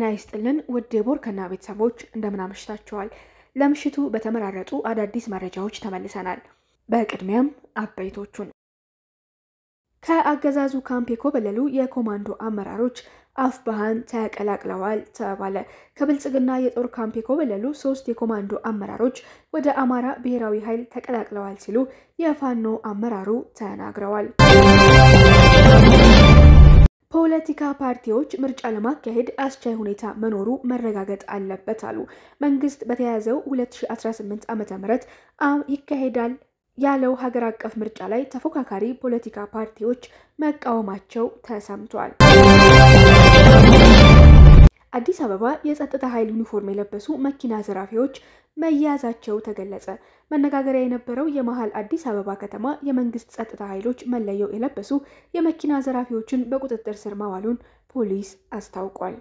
ጤና ይስጥልን ውድ የቦርከና ቤተሰቦች እንደምን አመሽታችኋል። ለምሽቱ በተመራረጡ አዳዲስ መረጃዎች ተመልሰናል። በቅድሚያም አበይቶቹን ከአገዛዙ ካምፕ የኮበለሉ የኮማንዶ አመራሮች አፍባሃን ተቀላቅለዋል ተባለ። ከብልጽግና የጦር ካምፕ የኮበለሉ 3 የኮማንዶ አመራሮች ወደ አማራ ብሔራዊ ኃይል ተቀላቅለዋል ሲሉ የፋኖ አመራሩ ተናግረዋል። ፖለቲካ ፓርቲዎች ምርጫ ለማካሄድ አስቻይ ሁኔታ መኖሩ መረጋገጥ አለበት አሉ። መንግስት በተያዘው 2018 ዓ.ም ይካሄዳል ያለው ሀገር አቀፍ ምርጫ ላይ ተፎካካሪ ፖለቲካ ፓርቲዎች መቃወማቸው ተሰምቷል። አዲስ አበባ የጸጥታ ኃይል ዩኒፎርም የለበሱ መኪና ዘራፊዎች መያዛቸው ተገለጸ። መነጋገሪያ የነበረው የመሃል አዲስ አበባ ከተማ የመንግስት ጸጥታ ኃይሎች መለየው የለበሱ የመኪና ዘራፊዎችን በቁጥጥር ስር ማዋሉን ፖሊስ አስታውቋል።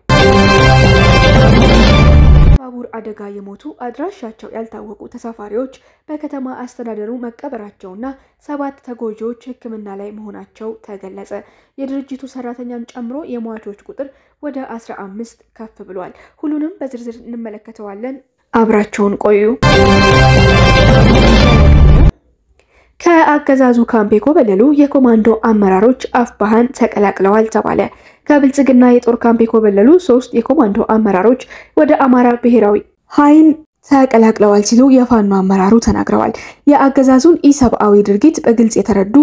ባቡር አደጋ የሞቱ አድራሻቸው ያልታወቁ ተሳፋሪዎች በከተማ አስተዳደሩ መቀበራቸውና 7 ተጎጂዎች ሕክምና ላይ መሆናቸው ተገለጸ። የድርጅቱ ሰራተኛን ጨምሮ የሟቾች ቁጥር ወደ 15 ከፍ ብሏል። ሁሉንም በዝርዝር እንመለከተዋለን። አብራችሁን ቆዩ። ከአገዛዙ ካምፕ የኮበለሉ የኮማንዶ አመራሮች አፍባሃን ተቀላቅለዋል ተባለ። ከብልጽግና የጦር ካምፕ የኮበለሉ 3 የኮማንዶ አመራሮች ወደ አማራ ብሔራዊ ኃይል ተቀላቅለዋል ሲሉ የፋኖ አመራሩ ተናግረዋል። የአገዛዙን ኢሰብአዊ ድርጊት በግልጽ የተረዱ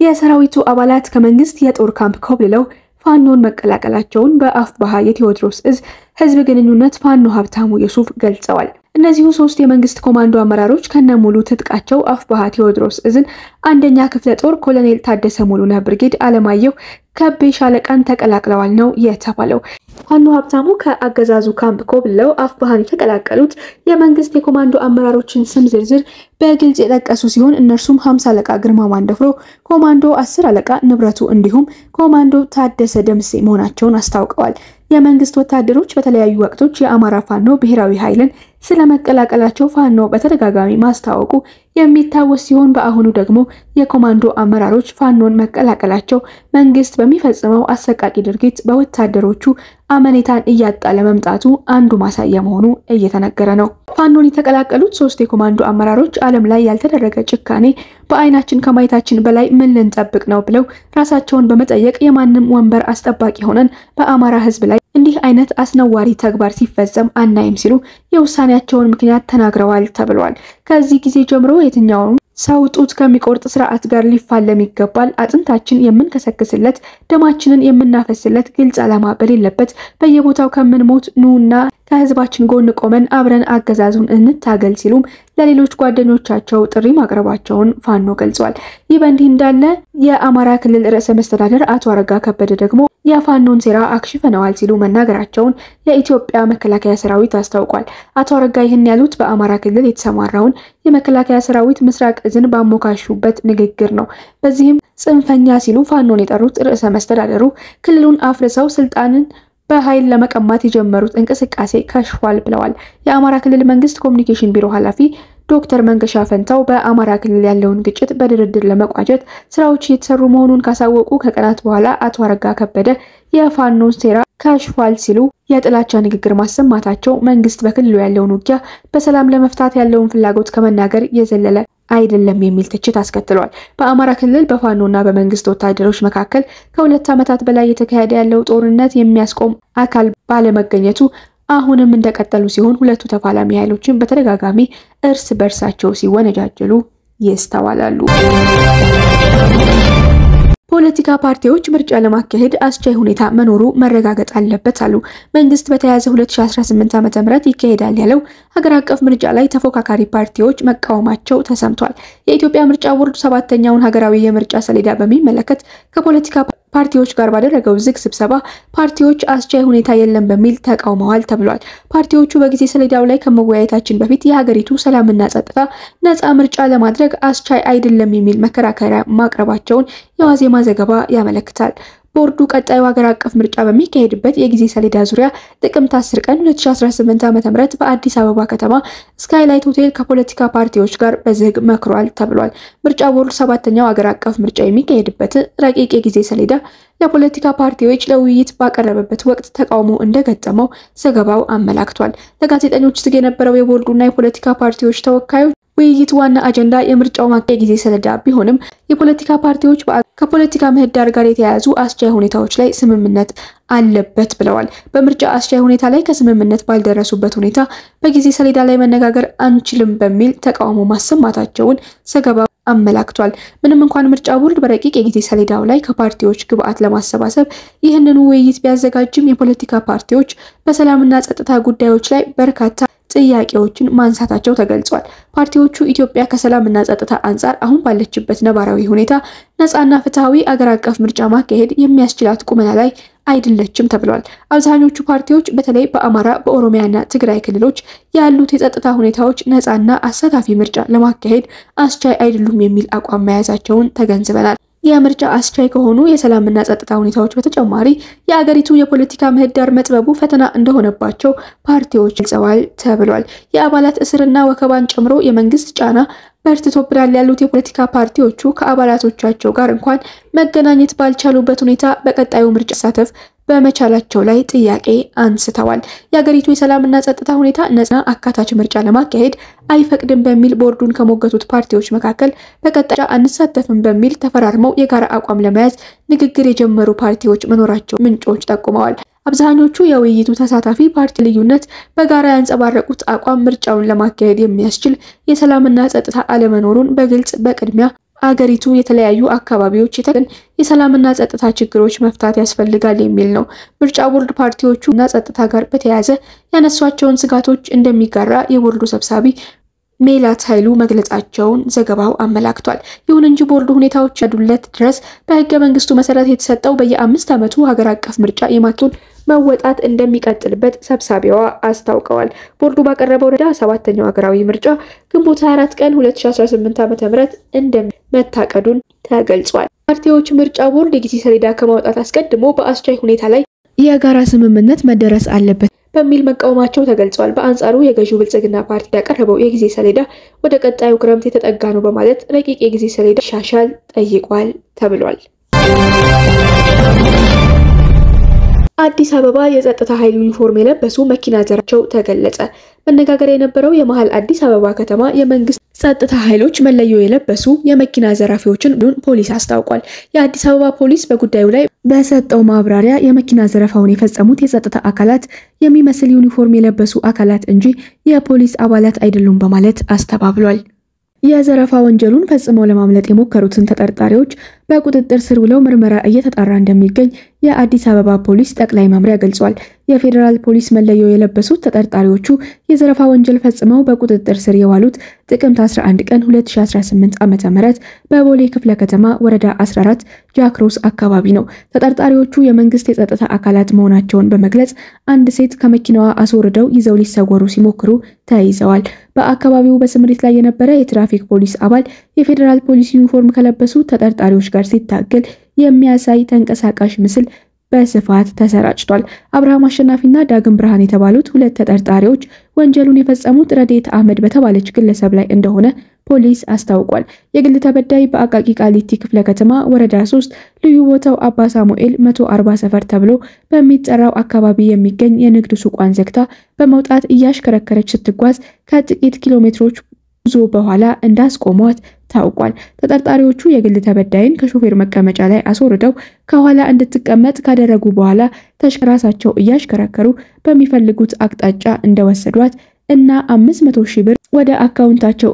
የሰራዊቱ አባላት ከመንግስት የጦር ካምፕ ኮብልለው ፋኖን መቀላቀላቸውን በአፍባሃ የቴዎድሮስ እዝ ህዝብ ግንኙነት ፋኖ ሀብታሙ የሱፍ ገልጸዋል። እነዚሁ 3 የመንግስት ኮማንዶ አመራሮች ከነሙሉ ትጥቃቸው አፍባሃ ቴዎድሮስ እዝን 1ኛ ክፍለ ጦር ኮሎኔል ታደሰ ሙሉነህ ብርጌድ አለማየሁ ከቤ ሻለቃን ተቀላቅለዋል ነው የተባለው። ፋኖ ሀብታሙ ከአገዛዙ ካምፕ ኮብልለው አፍባሃን የተቀላቀሉት የመንግስት የኮማንዶ አመራሮችን ስም ዝርዝር በግልጽ የጠቀሱ ሲሆን እነርሱም 50 አለቃ ግርማ ማንደፍሮ፣ ኮማንዶ 10 አለቃ ንብረቱ እንዲሁም ኮማንዶ ታደሰ ደምሴ መሆናቸውን አስታውቀዋል። የመንግስት ወታደሮች በተለያዩ ወቅቶች የአማራ ፋኖ ብሔራዊ ኃይልን ስለመቀላቀላቸው ፋኖ በተደጋጋሚ ማስታወቁ የሚታወስ ሲሆን በአሁኑ ደግሞ የኮማንዶ አመራሮች ፋኖን መቀላቀላቸው መንግስት በሚፈጽመው አሰቃቂ ድርጊት በወታደሮቹ አመኔታን እያጣ ለመምጣቱ አንዱ ማሳያ መሆኑ እየተነገረ ነው። ፋኖን የተቀላቀሉት 3 የኮማንዶ አመራሮች ዓለም ላይ ያልተደረገ ጭካኔ በአይናችን ከማየታችን በላይ ምን ልንጠብቅ ነው ብለው ራሳቸውን በመጠየቅ የማንም ወንበር አስጠባቂ ሆነን በአማራ ህዝብ ላይ እንዲህ አይነት አስነዋሪ ተግባር ሲፈጸም አናይም ሲሉ የውሳኔያቸውን ምክንያት ተናግረዋል ተብሏል። ከዚህ ጊዜ ጀምሮ የትኛውም ሰው ጡት ከሚቆርጥ ስርዓት ጋር ሊፋለም ይገባል። አጥንታችን የምንከሰክስለት ደማችንን የምናፈስለት ግልጽ ዓላማ በሌለበት በየቦታው ከምንሞት ኑና ከህዝባችን ጎን ቆመን አብረን አገዛዙን እንታገል ሲሉም ለሌሎች ጓደኞቻቸው ጥሪ ማቅረባቸውን ፋኖ ገልጿል። ይህ በእንዲህ እንዳለ የአማራ ክልል ርዕሰ መስተዳድር አቶ አረጋ ከበደ ደግሞ የፋኖን ሴራ አክሽፈነዋል ሲሉ መናገራቸውን የኢትዮጵያ መከላከያ ሰራዊት አስታውቋል። አቶ አረጋ ይህን ያሉት በአማራ ክልል የተሰማራውን የመከላከያ ሰራዊት ምስራቅ እዝን ባሞካሹበት ንግግር ነው። በዚህም ጽንፈኛ ሲሉ ፋኖን የጠሩት ርዕሰ መስተዳድሩ ክልሉን አፍርሰው ስልጣንን በኃይል ለመቀማት የጀመሩት እንቅስቃሴ ከሽፏል ብለዋል። የአማራ ክልል መንግስት ኮሙኒኬሽን ቢሮ ኃላፊ ዶክተር መንገሻ ፈንታው በአማራ ክልል ያለውን ግጭት በድርድር ለመቋጨት ስራዎች እየተሰሩ መሆኑን ካሳወቁ ከቀናት በኋላ አቶ አረጋ ከበደ የፋኖ ሴራ ከሽፏል ሲሉ የጥላቻ ንግግር ማሰማታቸው መንግስት በክልሉ ያለውን ውጊያ በሰላም ለመፍታት ያለውን ፍላጎት ከመናገር የዘለለ አይደለም የሚል ትችት አስከትሏል። በአማራ ክልል በፋኖና በመንግስት ወታደሮች መካከል ከ2 ዓመታት በላይ የተካሄደ ያለው ጦርነት የሚያስቆም አካል ባለመገኘቱ አሁንም እንደቀጠሉ ሲሆን ሁለቱ ተፋላሚ ኃይሎችን በተደጋጋሚ እርስ በርሳቸው ሲወነጃጀሉ ይስተዋላሉ። ፖለቲካ ፓርቲዎች ምርጫ ለማካሄድ አስቻይ ሁኔታ መኖሩ መረጋገጥ አለበት አሉ። መንግስት በተያዘው 2018 ዓ.ም ይካሄዳል ያለው ሀገር አቀፍ ምርጫ ላይ ተፎካካሪ ፓርቲዎች መቃወማቸው ተሰምቷል። የኢትዮጵያ ምርጫ ቦርድ 7ኛውን ሀገራዊ የምርጫ ሰሌዳ በሚመለከት ከፖለቲካ ፓርቲዎች ጋር ባደረገው ዝግ ስብሰባ ፓርቲዎች አስቻይ ሁኔታ የለም በሚል ተቃውመዋል ተብሏል። ፓርቲዎቹ በጊዜ ሰሌዳው ላይ ከመወያየታችን በፊት የሀገሪቱ ሰላምና ጸጥታ ነፃ ምርጫ ለማድረግ አስቻይ አይደለም የሚል መከራከሪያ ማቅረባቸውን የዋዜማ ዘገባ ያመለክታል። ቦርዱ ቀጣዩ ሀገር አቀፍ ምርጫ በሚካሄድበት የጊዜ ሰሌዳ ዙሪያ ጥቅምት 10 ቀን 2018 ዓ.ም በአዲስ አበባ ከተማ ስካይላይት ሆቴል ከፖለቲካ ፓርቲዎች ጋር በዝግ መክሯል ተብሏል። ምርጫ ቦርድ 7ኛው ሀገር አቀፍ ምርጫ የሚካሄድበት ረቂቅ የጊዜ ሰሌዳ ለፖለቲካ ፓርቲዎች ለውይይት ባቀረበበት ወቅት ተቃውሞ እንደገጠመው ዘገባው አመላክቷል። ለጋዜጠኞች ዝግ የነበረው የቦርዱና የፖለቲካ ፓርቲዎች ተወካዮች ውይይት ዋና አጀንዳ የምርጫው ማካሄድ ጊዜ ሰሌዳ ቢሆንም የፖለቲካ ፓርቲዎች ከፖለቲካ ምህዳር ጋር የተያያዙ አስቻይ ሁኔታዎች ላይ ስምምነት አለበት ብለዋል። በምርጫ አስቻይ ሁኔታ ላይ ከስምምነት ባልደረሱበት ሁኔታ በጊዜ ሰሌዳ ላይ መነጋገር አንችልም በሚል ተቃውሞ ማሰማታቸውን ዘገባው አመላክቷል። ምንም እንኳን ምርጫ ቦርድ በረቂቅ የጊዜ ሰሌዳው ላይ ከፓርቲዎች ግብአት ለማሰባሰብ ይህንኑ ውይይት ቢያዘጋጅም የፖለቲካ ፓርቲዎች በሰላምና ጸጥታ ጉዳዮች ላይ በርካታ ጥያቄዎችን ማንሳታቸው ተገልጿል። ፓርቲዎቹ ኢትዮጵያ ከሰላምና ጸጥታ አንጻር አሁን ባለችበት ነባራዊ ሁኔታ ነፃና ፍትሃዊ አገር አቀፍ ምርጫ ማካሄድ የሚያስችላት ቁመና ላይ አይደለችም ተብሏል። አብዛኞቹ ፓርቲዎች በተለይ በአማራ፣ በኦሮሚያና ትግራይ ክልሎች ያሉት የጸጥታ ሁኔታዎች ነፃና አሳታፊ ምርጫ ለማካሄድ አስቻይ አይደሉም የሚል አቋም መያዛቸውን ተገንዝበናል። የምርጫ አስቻይ ከሆኑ የሰላምና ጸጥታ ሁኔታዎች በተጨማሪ የአገሪቱ የፖለቲካ ምህዳር መጥበቡ ፈተና እንደሆነባቸው ፓርቲዎች ገልጸዋል ተብሏል። የአባላት እስርና ወከባን ጨምሮ የመንግስት ጫና በርትቶብናል ያሉት የፖለቲካ ፓርቲዎቹ ከአባላቶቻቸው ጋር እንኳን መገናኘት ባልቻሉበት ሁኔታ በቀጣዩ ምርጫ መሳተፍ በመቻላቸው ላይ ጥያቄ አንስተዋል። የሀገሪቱ የሰላምና ጸጥታ ሁኔታ ነፃ አካታች ምርጫ ለማካሄድ አይፈቅድም በሚል ቦርዱን ከሞገቱት ፓርቲዎች መካከል በቀጣይ አንሳተፍም በሚል ተፈራርመው የጋራ አቋም ለመያዝ ንግግር የጀመሩ ፓርቲዎች መኖራቸው ምንጮች ጠቁመዋል። አብዛኞቹ የውይይቱ ተሳታፊ ፓርቲ ልዩነት በጋራ ያንጸባረቁት አቋም ምርጫውን ለማካሄድ የሚያስችል የሰላምና ጸጥታ አለመኖሩን በግልጽ በቅድሚያ አገሪቱ የተለያዩ አካባቢዎች የሰላምና ጸጥታ ችግሮች መፍታት ያስፈልጋል የሚል ነው። ምርጫ ቦርድ ፓርቲዎቹና ጸጥታ ጋር በተያያዘ ያነሷቸውን ስጋቶች እንደሚጋራ የቦርዱ ሰብሳቢ ሜላት ኃይሉ መግለጻቸውን ዘገባው አመላክቷል። ይሁን እንጂ ቦርዱ ሁኔታዎች ያዱለት ድረስ በህገ መንግስቱ መሰረት የተሰጠው በየ5 ዓመቱ ሀገር አቀፍ ምርጫ የማካሄድ መወጣት እንደሚቀጥልበት ሰብሳቢዋ አስታውቀዋል። ቦርዱ ባቀረበው ረዳ 7ኛው ሀገራዊ ምርጫ ግንቦት 24 ቀን 2018 ዓ.ም እንደመታቀዱን ተገልጿል። ፓርቲዎች ምርጫ ቦርድ የጊዜ ሰሌዳ ከማውጣት አስቀድሞ በአስቻይ ሁኔታ ላይ የጋራ ስምምነት መደረስ አለበት በሚል መቃወማቸው ተገልጿል። በአንጻሩ የገዢው ብልጽግና ፓርቲ ያቀረበው የጊዜ ሰሌዳ ወደ ቀጣዩ ክረምት የተጠጋ ነው በማለት ረቂቅ የጊዜ ሰሌዳ ሻሻል ጠይቋል ተብሏል። አዲስ አበባ የጸጥታ ኃይል ዩኒፎርም የለበሱ መኪና ዘራቸው ተገለጸ። መነጋገሪያ የነበረው የመሃል አዲስ አበባ ከተማ የመንግስት ጸጥታ ኃይሎች መለዮ የለበሱ የመኪና ዘራፊዎችን ፖሊስ አስታውቋል። የአዲስ አበባ ፖሊስ በጉዳዩ ላይ በሰጠው ማብራሪያ የመኪና ዘረፋውን የፈጸሙት የጸጥታ አካላት የሚመስል ዩኒፎርም የለበሱ አካላት እንጂ የፖሊስ አባላት አይደሉም በማለት አስተባብሏል። የዘረፋ ወንጀሉን ፈጽመው ለማምለጥ የሞከሩትን ተጠርጣሪዎች በቁጥጥር ስር ውለው ምርመራ እየተጣራ እንደሚገኝ የአዲስ አበባ ፖሊስ ጠቅላይ መምሪያ ገልጿል። የፌዴራል ፖሊስ መለዮ የለበሱት ተጠርጣሪዎቹ የዘረፋ ወንጀል ፈጽመው በቁጥጥር ስር የዋሉት ጥቅምት 11 ቀን 2018 ዓ.ም በቦሌ ክፍለ ከተማ ወረዳ 14 ጃክሮስ አካባቢ ነው። ተጠርጣሪዎቹ የመንግስት የጸጥታ አካላት መሆናቸውን በመግለጽ አንድ ሴት ከመኪናዋ አስወርደው ይዘው ሊሰወሩ ሲሞክሩ ተይዘዋል። በአካባቢው በስምሪት ላይ የነበረ የትራፊክ ፖሊስ አባል የፌዴራል ፖሊስ ዩኒፎርም ከለበሱ ተጠርጣሪዎች ጋር ሲታገል የሚያሳይ ተንቀሳቃሽ ምስል በስፋት ተሰራጭቷል። አብርሃም አሸናፊና ዳግም ብርሃን የተባሉት ሁለት ተጠርጣሪዎች ወንጀሉን የፈጸሙት ረዴት አህመድ በተባለች ግለሰብ ላይ እንደሆነ ፖሊስ አስታውቋል። የግል ተበዳይ በአቃቂ ቃሊቲ ክፍለ ከተማ ወረዳ 3 ልዩ ቦታው አባ ሳሙኤል 140 ሰፈር ተብሎ በሚጠራው አካባቢ የሚገኝ የንግድ ሱቋን ዘግታ በመውጣት እያሽከረከረች ስትጓዝ ከጥቂት ኪሎ ሜትሮች ጉዞ በኋላ እንዳስቆሟት ታውቋል። ተጠርጣሪዎቹ የግል ተበዳይን ከሾፌር መቀመጫ ላይ አስወርደው ከኋላ እንድትቀመጥ ካደረጉ በኋላ ተሽከራሳቸው እያሽከረከሩ በሚፈልጉት አቅጣጫ እንደወሰዷት እና 500 ሺህ ብር ወደ አካውንታቸው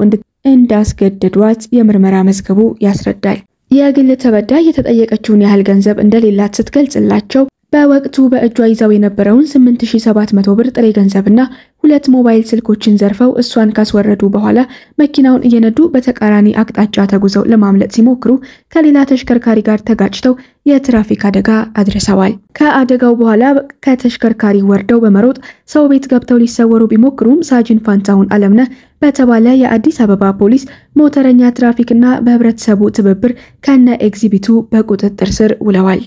እንዳስገደዷት የምርመራ መዝገቡ ያስረዳል። የግል ተበዳይ የተጠየቀችውን ያህል ገንዘብ እንደሌላት ስትገልጽላቸው በወቅቱ በእጇ ይዛው የነበረውን 8700 ብር ጥሬ ገንዘብና 2 ሞባይል ስልኮችን ዘርፈው እሷን ካስወረዱ በኋላ መኪናውን እየነዱ በተቃራኒ አቅጣጫ ተጉዘው ለማምለጥ ሲሞክሩ ከሌላ ተሽከርካሪ ጋር ተጋጭተው የትራፊክ አደጋ አድርሰዋል። ከአደጋው በኋላ ከተሽከርካሪ ወርደው በመሮጥ ሰው ቤት ገብተው ሊሰወሩ ቢሞክሩም ሳጅን ፋንታውን አለምነህ በተባለ የአዲስ አበባ ፖሊስ ሞተረኛ ትራፊክና በህብረተሰቡ ትብብር ከነ ኤግዚቢቱ በቁጥጥር ስር ውለዋል።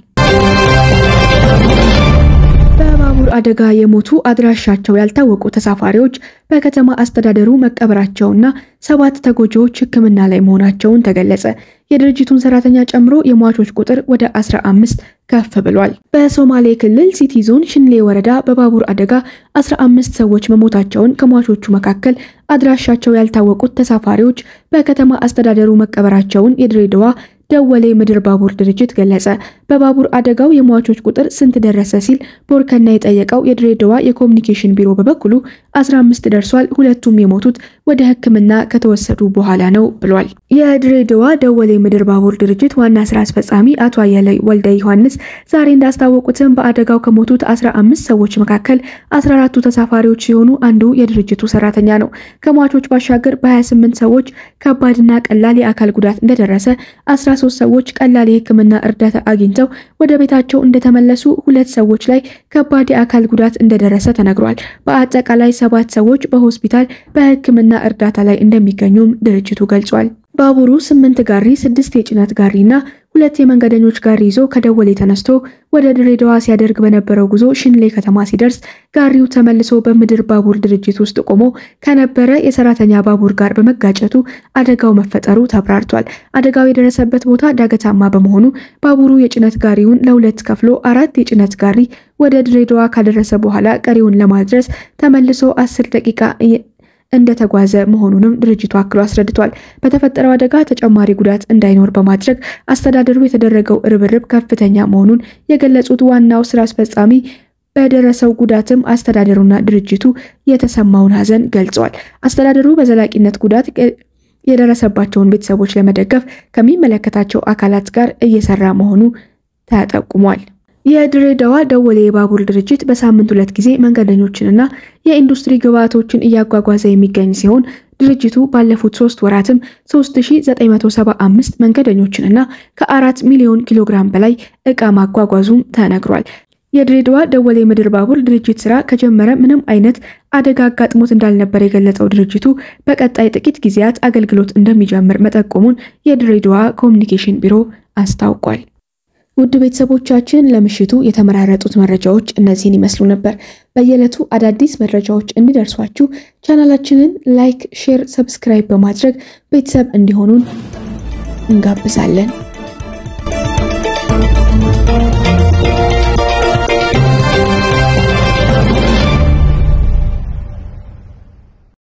አደጋ የሞቱ አድራሻቸው ያልታወቁ ተሳፋሪዎች በከተማ አስተዳደሩ መቀበራቸውና 7 ተጎጂዎች ሕክምና ላይ መሆናቸውን ተገለጸ። የድርጅቱን ሰራተኛ ጨምሮ የሟቾች ቁጥር ወደ 15 ከፍ ብሏል። በሶማሌ ክልል ሲቲ ዞን ሽንሌ ወረዳ በባቡር አደጋ 15 ሰዎች መሞታቸውን ከሟቾቹ መካከል አድራሻቸው ያልታወቁት ተሳፋሪዎች በከተማ አስተዳደሩ መቀበራቸውን የድሬዳዋ ደወሌ ምድር ባቡር ድርጅት ገለጸ። በባቡር አደጋው የሟቾች ቁጥር ስንት ደረሰ ሲል ቦርከና የጠየቀው የድሬዳዋ የኮሙኒኬሽን ቢሮ በበኩሉ 15 ደርሷል፣ ሁለቱም የሞቱት ወደ ሕክምና ከተወሰዱ በኋላ ነው ብሏል። የድሬዳዋ ደወሌ ምድር ባቡር ድርጅት ዋና ስራ አስፈጻሚ አቶ አየለ ወልደ ዮሐንስ ዛሬ እንዳስታወቁትም በአደጋው ከሞቱት 15 ሰዎች መካከል 14ቱ ተሳፋሪዎች ሲሆኑ አንዱ የድርጅቱ ሰራተኛ ነው። ከሟቾች ባሻገር በ28 ሰዎች ከባድና ቀላል የአካል ጉዳት እንደደረሰ 13 ሰዎች ቀላል የሕክምና እርዳታ አግኝተው ወደ ቤታቸው እንደተመለሱ፣ 2 ሰዎች ላይ ከባድ የአካል ጉዳት እንደደረሰ ተነግሯል። በአጠቃላይ 7 ሰዎች በሆስፒታል በሕክምና እርዳታ ላይ እንደሚገኙም ድርጅቱ ገልጿል። ባቡሩ 8 ጋሪ፣ 6 የጭነት ጋሪና 2 የመንገደኞች ጋሪ ይዞ ከደወሌ ተነስቶ ወደ ድሬዳዋ ሲያደርግ በነበረው ጉዞ ሽንሌ ከተማ ሲደርስ ጋሪው ተመልሶ በምድር ባቡር ድርጅት ውስጥ ቆሞ ከነበረ የሰራተኛ ባቡር ጋር በመጋጨቱ አደጋው መፈጠሩ ተብራርቷል። አደጋው የደረሰበት ቦታ ዳገታማ በመሆኑ ባቡሩ የጭነት ጋሪውን ለ2 ከፍሎ 4 የጭነት ጋሪ ወደ ድሬዳዋ ካደረሰ በኋላ ቀሪውን ለማድረስ ተመልሶ 10 ደቂቃ እንደተጓዘ መሆኑንም ድርጅቱ አክሎ አስረድቷል። በተፈጠረው አደጋ ተጨማሪ ጉዳት እንዳይኖር በማድረግ አስተዳደሩ የተደረገው ርብርብ ከፍተኛ መሆኑን የገለጹት ዋናው ስራ አስፈጻሚ በደረሰው ጉዳትም አስተዳደሩና ድርጅቱ የተሰማውን ሐዘን ገልጸዋል። አስተዳደሩ በዘላቂነት ጉዳት የደረሰባቸውን ቤተሰቦች ለመደገፍ ከሚመለከታቸው አካላት ጋር እየሰራ መሆኑ ተጠቁሟል። የድሬዳዋ ደወሌ የባቡር ድርጅት በሳምንት 2 ጊዜ መንገደኞችንና የኢንዱስትሪ ግብዓቶችን እያጓጓዘ የሚገኝ ሲሆን ድርጅቱ ባለፉት 3 ወራትም 3975 መንገደኞችንና ከ4 ሚሊዮን ኪሎግራም በላይ ዕቃ ማጓጓዙም ተነግሯል። የድሬዳዋ ደወሌ ምድር ባቡር ድርጅት ስራ ከጀመረ ምንም አይነት አደጋ አጋጥሞት እንዳልነበር የገለጸው ድርጅቱ በቀጣይ ጥቂት ጊዜያት አገልግሎት እንደሚጀምር መጠቆሙን የድሬዳዋ ኮሙኒኬሽን ቢሮ አስታውቋል። ውድ ቤተሰቦቻችን ለምሽቱ የተመራረጡት መረጃዎች እነዚህን ይመስሉ ነበር። በየዕለቱ አዳዲስ መረጃዎች እንዲደርሷችሁ ቻናላችንን ላይክ፣ ሼር፣ ሰብስክራይብ በማድረግ ቤተሰብ እንዲሆኑን እንጋብዛለን።